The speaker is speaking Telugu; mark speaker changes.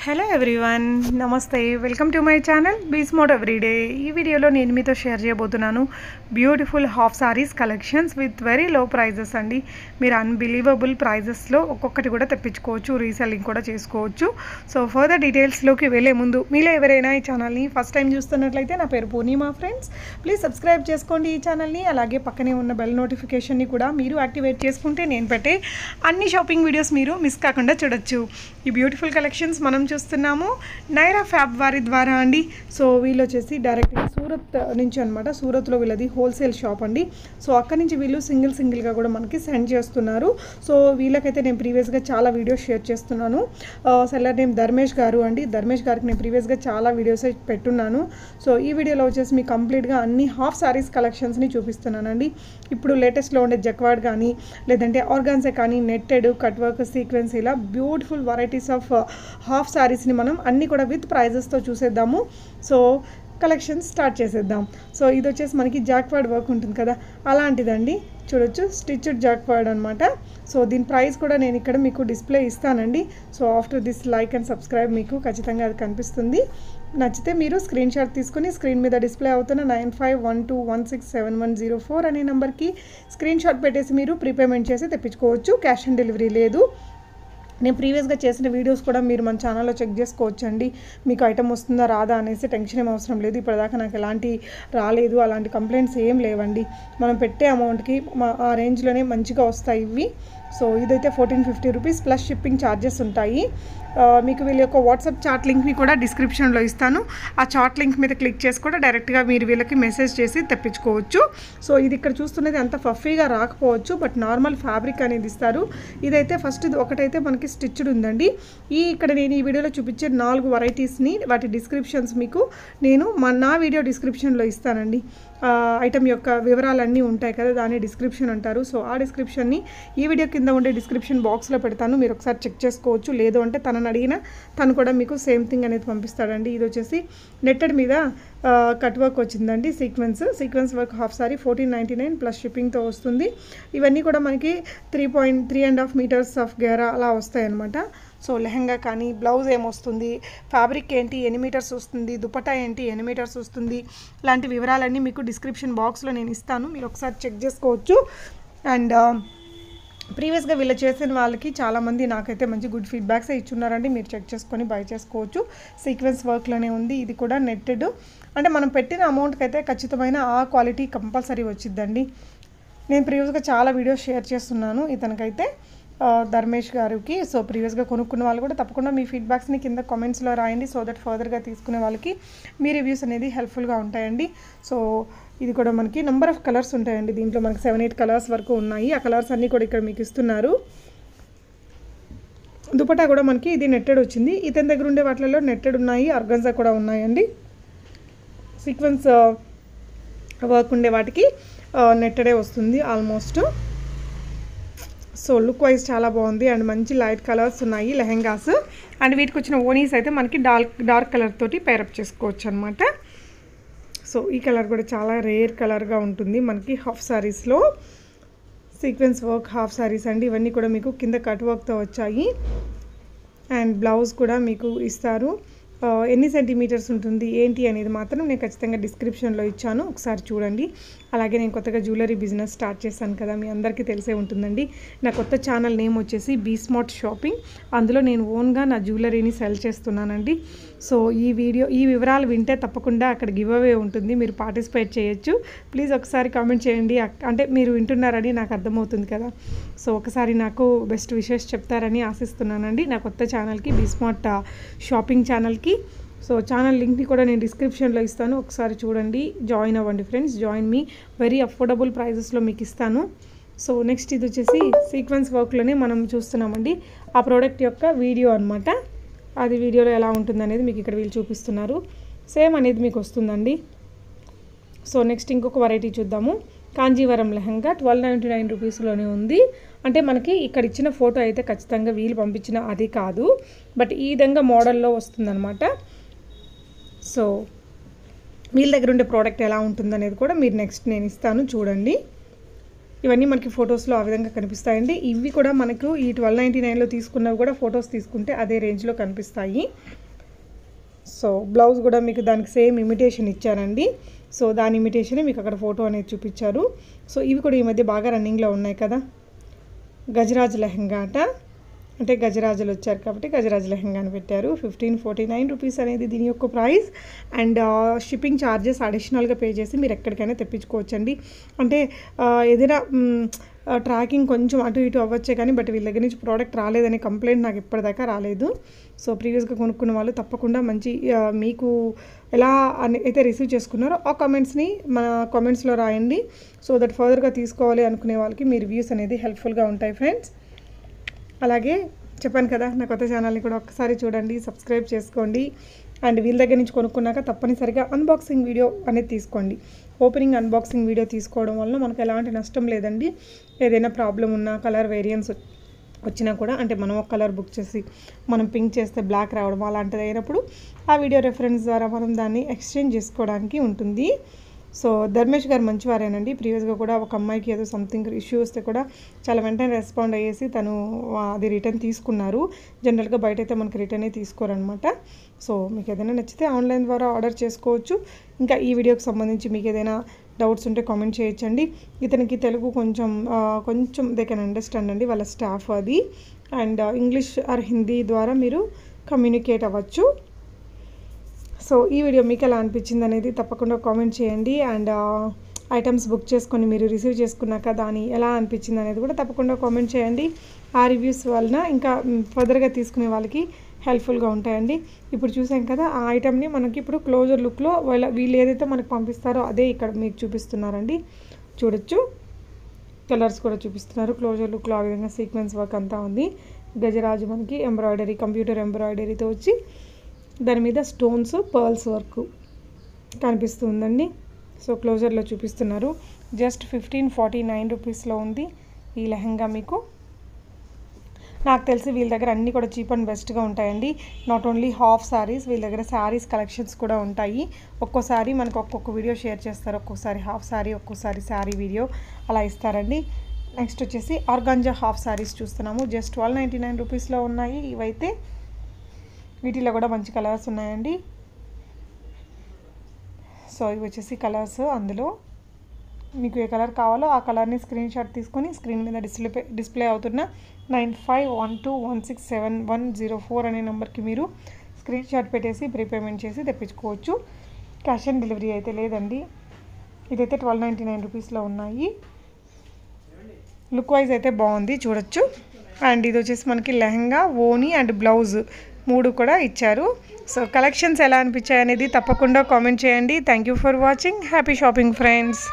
Speaker 1: హలో ఎవ్రీవన్, నమస్తే. Welcome to my channel be smart everyday. ఈ వీడియోలో నేను మీతో షేర్ చేయబోతున్నాను beautiful half saris collections with very low prices అండి. మీరు అన్బిలీవబుల్ ప్రైజెస్లో ఒక్కొక్కటి కూడా తెప్పించుకోవచ్చు, రీసెల్లింగ్ కూడా చేసుకోవచ్చు. సో ఫర్దర్ డీటెయిల్స్లోకి వెళ్ళే ముందు మీలో ఎవరైనా ఈ ఛానల్ని ఫస్ట్ టైం చూస్తున్నట్లయితే, నా పేరు పూర్ణిమ ఫ్రెండ్స్, ప్లీజ్ సబ్స్క్రైబ్ చేసుకోండి ఈ ఛానల్ని. అలాగే పక్కనే ఉన్న బెల్ నోటిఫికేషన్ని కూడా మీరు యాక్టివేట్ చేసుకుంటే నేను పెట్టే అన్ని షాపింగ్ వీడియోస్ మీరు మిస్ కాకుండా చూడొచ్చు. ఈ బ్యూటిఫుల్ కలెక్షన్స్ మనం చూస్తున్నాము నైరా ఫ్యాబ్ వారి ద్వారా అండి. సో వీళ్ళు వచ్చేసి డైరెక్ట్గా సూరత్ నుంచి అనమాట. సూరత్లో వీళ్ళది హోల్సేల్ షాప్ అండి. సో అక్కడి నుంచి వీళ్ళు సింగిల్గా కూడా మనకి సెండ్ చేస్తున్నారు. సో వీళ్ళకైతే నేను ప్రీవియస్గా చాలా వీడియోస్ షేర్ చేస్తున్నాను. సెల్లర్ నేమ్ ధర్మేష్ గారు అండి. ధర్మేష్ గారికి నేను ప్రీవియస్గా చాలా వీడియోస్ పెట్టున్నాను. సో ఈ వీడియోలో వచ్చేసి మీకు కంప్లీట్గా అన్ని హాఫ్ సారీస్ కలెక్షన్స్ని చూపిస్తున్నానండి. ఇప్పుడు లేటెస్ట్లో ఉండే జక్వాడ్ కానీ, లేదంటే ఆర్గాన్సే కానీ, నెట్టెడ్, కట్ వర్క్, సీక్వెన్స్, ఇలా బ్యూటిఫుల్ వెరైటీస్ ఆఫ్ హాఫ్ సారీస్ని మనం అన్నీ కూడా విత్ ప్రైజెస్తో చూసేద్దాము. సో కలెక్షన్స్ స్టార్ట్ చేసేద్దాం. సో ఇది వచ్చేసి మనకి జాక్వాడ్ వర్క్ ఉంటుంది కదా, అలాంటిదండి. చూడొచ్చు, స్టిచ్డ్ జాక్వాడ్ అనమాట. సో దీని ప్రైస్ కూడా నేను ఇక్కడ మీకు డిస్ప్లే ఇస్తానండి. So after this like and subscribe మీకు ఖచ్చితంగా అది కనిపిస్తుంది. నచ్చితే మీరు స్క్రీన్ షాట్ తీసుకుని స్క్రీన్ మీద డిస్ప్లే అవుతున్న 9512167104 అనే నెంబర్కి స్క్రీన్ షాట్ పెట్టేసి మీరు ప్రీపేమెంట్ చేసి తెప్పించుకోవచ్చు. క్యాష్ ఆన్ డెలివరీ లేదు. నేను ప్రీవియస్గా చేసిన వీడియోస్ కూడా మీరు మన ఛానల్లో చెక్ చేసుకోవచ్చు అండి. మీకు ఐటమ్ వస్తుందా రాదా అనేసి టెన్షన్ ఏం అవసరం లేదు. ఇప్పటిదాకా నాకు ఎలాంటి రాలేదు, అలాంటి కంప్లైంట్స్ ఏం లేవండి. మనం పెట్టే అమౌంట్కి ఆ రేంజ్లోనే మంచిగా వస్తాయి ఇవి. సో ఇదైతే 1450 రూపీస్ ప్లస్ షిప్పింగ్ ఛార్జెస్ ఉంటాయి. మీకు వీళ్ళ యొక్క వాట్సాప్ చాట్ లింక్ని కూడా డిస్క్రిప్షన్లో ఇస్తాను. ఆ చాట్ లింక్ మీద క్లిక్ చేసి కూడా డైరెక్ట్గా మీరు వీళ్ళకి మెసేజ్ చేసి తెప్పించుకోవచ్చు. సో ఇది ఇక్కడ చూస్తున్నది అంత ఫఫీగా రాకపోవచ్చు, బట్ నార్మల్ ఫ్యాబ్రిక్ అనేది ఇస్తారు. ఇదైతే ఫస్ట్ ఒకటైతే మనకి స్టిచ్డ్ ఉందండి. ఇక్కడ నేను ఈ వీడియోలో చూపించే 4 వెరైటీస్ని వాటి డిస్క్రిప్షన్స్ మీకు నేను నా వీడియో డిస్క్రిప్షన్లో ఇస్తానండి. ఐటమ్ యొక్క వివరాలన్నీ ఉంటాయి కదా, దాన్ని డిస్క్రిప్షన్ అంటారు. సో ఆ డిస్క్రిప్షన్ని ఈ వీడియో కింద ఉండే డిస్క్రిప్షన్ బాక్స్లో పెడతాను, మీరు ఒకసారి చెక్ చేసుకోవచ్చు. లేదు అంటే తనని అడిగినా తను కూడా మీకు సేమ్ థింగ్ అనేది పంపిస్తాడండి. ఇది వచ్చేసి నెట్టెడ్ మీద కట్ వర్క్ వచ్చిందండి. Sequence work half sari 1499 plus షిప్పింగ్తో వస్తుంది. ఇవన్నీ కూడా మనకి 3.5 మీటర్స్ ఆఫ్ గేరా అలా వస్తాయి అన్నమాట. సో లెహంగా కానీ, బ్లౌజ్ ఏమొస్తుంది, ఫ్యాబ్రిక్ ఏంటి, ఎన్ని మీటర్స్ వస్తుంది, దుపట్టా ఏంటి, ఎన్ని మీటర్స్ వస్తుంది, ఇలాంటి వివరాలన్నీ మీకు డిస్క్రిప్షన్ బాక్స్లో నేను ఇస్తాను, మీరు ఒకసారి చెక్ చేసుకోవచ్చు. అండ్ ప్రీవియస్గా వీళ్ళు చేసిన వాళ్ళకి చాలామంది నాకైతే మంచి గుడ్ ఫీడ్బ్యాక్స్ ఇచ్చున్నారండి. మీరు చెక్ చేసుకొని బై చేసుకోవచ్చు. సీక్వెన్స్ వర్క్లోనే ఉంది. ఇది కూడా నెట్టెడ్, అంటే మనం పెట్టిన అమౌంట్కి అయితే ఖచ్చితమైన ఆ క్వాలిటీ కంపల్సరీ వచ్చిద్దండి. నేను ప్రీవియస్గా చాలా వీడియోస్ షేర్ చేస్తున్నాను ఇతనికైతే, ధర్మేష్ గారికి. సో ప్రీవియస్గా కొనుక్కున్న వాళ్ళు కూడా తప్పకుండా మీ ఫీడ్బ్యాక్స్ని కింద కామెంట్స్లో రాయండి. సో దట్ ఫర్దర్గా తీసుకునే వాళ్ళకి మీ రివ్యూస్ అనేది హెల్ప్ఫుల్గా ఉంటాయండి. సో ఇది కూడా మనకి నెంబర్ ఆఫ్ కలర్స్ ఉంటాయండి. దీంట్లో మనకి 7-8 కలర్స్ వరకు ఉన్నాయి. ఆ కలర్స్ అన్నీ కూడా ఇక్కడ మీకు ఇస్తున్నారు. దుపట్టా కూడా మనకి ఇది నెట్టెడ్ వచ్చింది. ఇతని దగ్గర ఉండే వాటిలలో నెట్టెడ్ ఉన్నాయి, ఆర్గాన్జా కూడా ఉన్నాయండి. సీక్వెన్స్ వర్క్ ఉండే వాటికి నెట్టెడే వస్తుంది ఆల్మోస్ట్. సో లుక్ వైజ్ చాలా బాగుంది అండ్ మంచి లైట్ కలర్స్ ఉన్నాయి లెహెంగాస్. అండ్ వీటికి వచ్చిన ఓనీస్ అయితే మనకి డార్క్ కలర్ తోటి పేరప్ చేసుకోవచ్చు అనమాట. సో ఈ కలర్ కూడా చాలా రేర్ కలర్గా ఉంటుంది మనకి హాఫ్ సారీస్లో. సీక్వెన్స్ వర్క్ హాఫ్ సారీస్ అండి. ఇవన్నీ కూడా మీకు కింద కట్ వర్క్తో వచ్చాయి. అండ్ బ్లౌజ్ కూడా మీకు ఇస్తారు. ఎన్ని సెంటీమీటర్స్ ఉంటుంది ఏంటి అనేది మాత్రం నేను ఖచ్చితంగా డిస్క్రిప్షన్లో ఇచ్చాను, ఒకసారి చూడండి. అలాగే నేను కొత్తగా జ్యువెలరీ బిజినెస్ స్టార్ట్ చేశాను కదా, మీ అందరికీ తెలిసే ఉంటుందండి. నా కొత్త ఛానల్ నేమ్ వచ్చేసి బీ స్మార్ట్ షాపింగ్. అందులో నేను ఓన్గా నా జ్యువెలరీని సెల్ చేస్తున్నానండి. సో ఈ వివరాలు వింటే తప్పకుండా అక్కడ గివ్ అవే ఉంటుంది, మీరు పార్టిసిపేట్ చేయొచ్చు. ప్లీజ్ ఒకసారి కామెంట్ చేయండి, అంటే మీరు వింటున్నారని నాకు అర్థమవుతుంది కదా. సో ఒకసారి నాకు బెస్ట్ విషెస్ చెప్తారని ఆశిస్తున్నానండి నా కొత్త ఛానల్కి, బీ స్మార్ట్ షాపింగ్ ఛానల్కి. సో ఛానల్ లింక్ని కూడా నేను డిస్క్రిప్షన్లో ఇస్తాను, ఒకసారి చూడండి, జాయిన్ అవ్వండి friends. Join me, very affordable ప్రైజెస్లో మీకు ఇస్తాను. సో నెక్స్ట్ ఇది వచ్చేసి సీక్వెన్స్ వర్క్లోనే మనం చూస్తున్నామండి. ఆ ప్రోడక్ట్ యొక్క వీడియో అనమాట. అది వీడియోలో ఎలా ఉంటుంది అనేది మీకు ఇక్కడ వీళ్ళు చూపిస్తున్నారు. సేమ్ అనేది మీకు వస్తుందండి. సో నెక్స్ట్ ఇంకొక వెరైటీ చూద్దాము. కాంజీవరం లెహంగా 1299 రూపీస్లోనే ఉంది. అంటే మనకి ఇక్కడ ఇచ్చిన ఫోటో అయితే ఖచ్చితంగా వీళ్ళు పంపించిన అది కాదు, బట్ ఈ విధంగా మోడల్లో వస్తుందన్నమాట. సో వీళ్ళ దగ్గర ఉండే ప్రోడక్ట్ ఎలా ఉంటుందనేది కూడా మీరు నెక్స్ట్ నేను ఇస్తాను, చూడండి. ఇవన్నీ మనకి ఫొటోస్లో ఆ విధంగా కనిపిస్తాయండి. ఇవి కూడా మనకు ఈ 1299లో తీసుకున్నవి కూడా ఫొటోస్ తీసుకుంటే అదే రేంజ్లో కనిపిస్తాయి. సో బ్లౌజ్ కూడా మీకు దానికి సేమ్ ఇమిటేషన్ ఇచ్చారండి. సో దాని ఇమిటేషనే మీకు అక్కడ ఫోటో అనేది చూపించారు. సో ఇవి కూడా ఈ మధ్య బాగా రన్నింగ్లో ఉన్నాయి కదా, గజరాజ్ లెహంగా అట. అంటే గజరాజులు వచ్చారు కాబట్టి గజరాజ్ లెహంగా అని పెట్టారు. 1549 రూపీస్ అనేది దీని యొక్క ప్రైస్. అండ్ షిప్పింగ్ ఛార్జెస్ అడిషనల్గా పే చేసి మీరు ఎక్కడికైనా తెప్పించుకోవచ్చండి. అంటే ఏదైనా ట్రాకింగ్ కొంచెం అటు ఇటు అవ్వచ్చే కానీ బట్ వీళ్ళ దగ్గర నుంచి ప్రోడక్ట్ రాలేదనే కంప్లైంట్ నాకు ఇప్పటిదాకా రాలేదు. సో ప్రీవియస్గా కొనుక్కున్న వాళ్ళు తప్పకుండా మంచి మీకు ఎలా అయితే రిసీవ్ చేసుకున్నారో ఆ కామెంట్స్ని మన కామెంట్స్లో రాయండి. సో దట్ ఫర్దర్గా తీసుకోవాలి అనుకునే వాళ్ళకి మీ రివ్యూస్ అనేది హెల్ప్ఫుల్గా ఉంటాయి ఫ్రెండ్స్. అలాగే చెప్పాను కదా, నా కొత్త ఛానల్ని కూడా ఒక్కసారి చూడండి, సబ్స్క్రైబ్ చేసుకోండి. అండ్ వీళ్ళ దగ్గర నుంచి కొనుక్కున్నాక తప్పనిసరిగా అన్బాక్సింగ్ వీడియో అనేది తీసుకోండి. ఓపెనింగ్ అన్బాక్సింగ్ వీడియో తీసుకోవడం వల్ల మనకు ఎలాంటి నష్టం లేదండి. ఏదైనా ప్రాబ్లం ఉన్నా, కలర్ వేరియన్స్ వచ్చినా కూడా, అంటే మనం ఒక కలర్ బుక్ చేసి మనం పింక్ చేస్తే బ్లాక్ రావడం అలాంటిది అయినప్పుడు ఆ వీడియో రెఫరెన్స్ ద్వారా మనం దాన్ని ఎక్స్చేంజ్ చేసుకోవడానికి ఉంటుంది. సో ధర్మేష్ గారు మంచివారేనండి. ప్రీవియస్గా కూడా ఒక అమ్మాయికి ఏదో సంథింగ్ ఇష్యూ వస్తే కూడా చాలా వెంటనే రెస్పాండ్ అయ్యేసి తను అది రిటర్న్ తీసుకున్నారు. జనరల్గా బయట అయితే మనకి రిటర్నే తీసుకోరనమాట. సో మీకు ఏదైనా నచ్చితే ఆన్లైన్ ద్వారా ఆర్డర్ చేసుకోవచ్చు. ఇంకా ఈ వీడియోకి సంబంధించి మీకు ఏదైనా డౌట్స్ ఉంటే కామెంట్ చేయొచ్చండి. ఇతనికి తెలుగు కొంచెం దే కెన్ అండర్స్టాండ్ అండి, వాళ్ళ స్టాఫ్ అది. అండ్ ఇంగ్లీష్ ఆర్ హిందీ ద్వారా మీరు కమ్యూనికేట్ అవ్వచ్చు. సో ఈ వీడియో మీకు ఎలా అనిపించింది అనేది తప్పకుండా కామెంట్ చేయండి. అండ్ ఐటమ్స్ బుక్ చేసుకొని మీరు రిసీవ్ చేసుకున్నాక దాని ఎలా అనిపించింది అనేది కూడా తప్పకుండా కామెంట్ చేయండి. ఆ రివ్యూస్ వలన ఇంకా ఫర్దర్గా తీసుకునే వాళ్ళకి హెల్ప్ఫుల్గా ఉంటాయండి. ఇప్పుడు చూసాం కదా, ఆ ఐటమ్ని మనకి ఇప్పుడు క్లోజర్ లుక్లో వీళ్ళు ఏదైతే మనకు పంపిస్తారో అదే ఇక్కడ మీకు చూపిస్తున్నారండి. చూడొచ్చు, కలర్స్ కూడా చూపిస్తున్నారు. క్లోజర్ లుక్లో ఆ విధంగా సీక్వెన్స్ వర్క్ అంతా ఉంది. గజరాజు మనకి ఎంబ్రాయిడరీ, కంప్యూటర్ ఎంబ్రాయిడరీతో వచ్చి దాని మీద స్టోన్స్, పర్ల్స్ వర్క్ కనిపిస్తుందండి. సో క్లోజర్లో చూపిస్తున్నారు. జస్ట్ 1549 రూపీస్లో ఉంది ఈ లెహంగా. మీకు నాకు తెలిసి వీళ్ళ దగ్గర అన్నీ కూడా చీప్ అండ్ బెస్ట్గా ఉంటాయండి. నాట్ ఓన్లీ హాఫ్ శారీస్, వీళ్ళ దగ్గర శారీస్ కలెక్షన్స్ కూడా ఉంటాయి. ఒక్కోసారి మనకు ఒక్కొక్క వీడియో షేర్ చేస్తారు. ఒక్కోసారి హాఫ్ శారీ, ఒక్కోసారి శారీ వీడియో అలా ఇస్తారండి. నెక్స్ట్ వచ్చేసి ఆర్గాంజా హాఫ్ శారీస్ చూస్తున్నాము. జస్ట్ 1299 రూపీస్లో ఉన్నాయి ఇవైతే. వీటిలో కూడా మంచి కలర్స్ ఉన్నాయండి. సో ఇవి వచ్చేసి కలర్స్. అందులో మీకు ఏ కలర్ కావాలో ఆ కలర్ని స్క్రీన్ షాట్ తీసుకొని స్క్రీన్ మీద డిస్ప్లే అవుతున్న 9512167104 అనే నెంబర్కి మీరు స్క్రీన్ షాట్ పెట్టేసి ప్రీపేమెంట్ చేసి తెప్పించుకోవచ్చు. క్యాష్ ఆన్ డెలివరీ అయితే లేదండి. ఇదైతే 1299 రూపీస్లో ఉన్నాయి. లుక్ వైజ్ అయితే బాగుంది, చూడొచ్చు. అండ్ ఇది వచ్చేసి మనకి లెహంగా, ఓనీ అండ్ బ్లౌజ్ 3 కూడా ఇచ్చారు. సో కలెక్షన్స్ ఎలా అనిపించాయి అనేది తప్పకుండా కామెంట్ చేయండి. Thank you for watching. Happy shopping friends.